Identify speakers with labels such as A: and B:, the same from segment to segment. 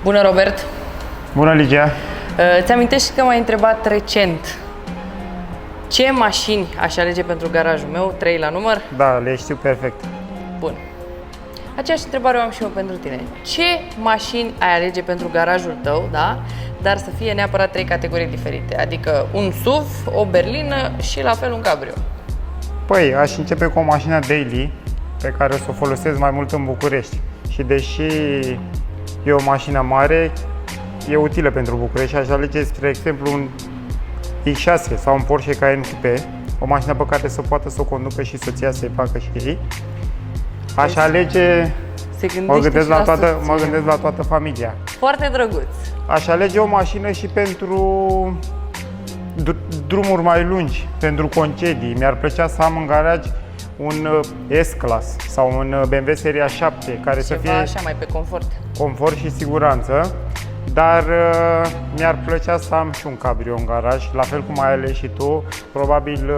A: Bună, Robert!
B: Bună, Ligia!
A: Ți-amintești că m-ai întrebat recent ce mașini aș alege pentru garajul meu, 3 la număr?
B: Da, le știu perfect.
A: Bun. Aceeași întrebare o am și eu pentru tine. Ce mașini ai alege pentru garajul tău, da? Dar să fie neapărat 3 categorii diferite, adică un SUV, o berlină și la fel un cabrio.
B: Păi, aș începe cu o mașină daily, pe care o să o folosesc mai mult în București. Și deși e o mașină mare, e utilă pentru București și aș alege, spre exemplu, un X6 sau un Porsche Cayenne Coupe, o mașină pe care să poată să o conducă și soția, să-i facă și ei. Aș alege, mă gândesc la toată familia.
A: Foarte drăguț.
B: Aș alege o mașină și pentru drumuri mai lungi, pentru concedii. Mi-ar plăcea să am în garaj un S-Class sau un BMW Seria 7, care să fie
A: așa mai pe
B: confort și siguranță. Dar mi-ar plăcea să am și un cabrio în garaj, la fel cum ai ales și tu, probabil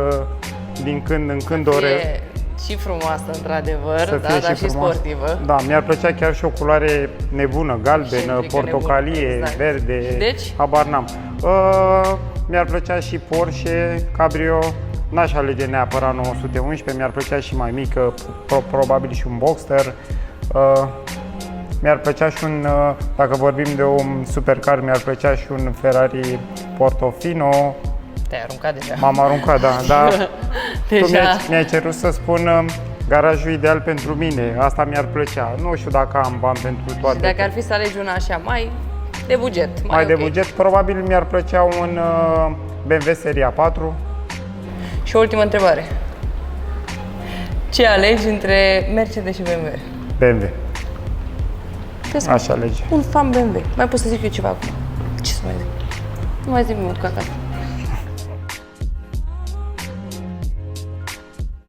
B: din când în când ore.
A: Și frumoasă, într-adevăr, dar și sportivă.
B: Da, mi-ar plăcea chiar și o culoare nebună, galbenă, portocalie, exact. Verde,
A: deci?
B: Habar n-am. Mi-ar plăcea și Porsche, cabrio, n-aș alege neapărat 911, mi-ar plăcea și mai mică, probabil și un Boxster. Mi-ar plăcea și un, dacă vorbim de un supercar, mi-ar plăcea și un Ferrari Portofino.
A: Te-ai aruncat deja.
B: M-am aruncat, da, dar
A: deja.
B: Tu mi-ai cerut să spun garajul ideal pentru mine, asta mi-ar plăcea. Nu știu dacă am bani pentru toate.
A: Și dacă ar fi să alegi una așa mai de buget,
B: mai de buget, probabil mi-ar plăcea un BMW Seria 4.
A: Și o ultimă întrebare. Ce alegi între Mercedes și BMW?
B: BMW. Aș alege.
A: Un fan BMW. Mai pot să zic eu ceva acum? Ce să mai zic? Nu mai zic nimic, gata.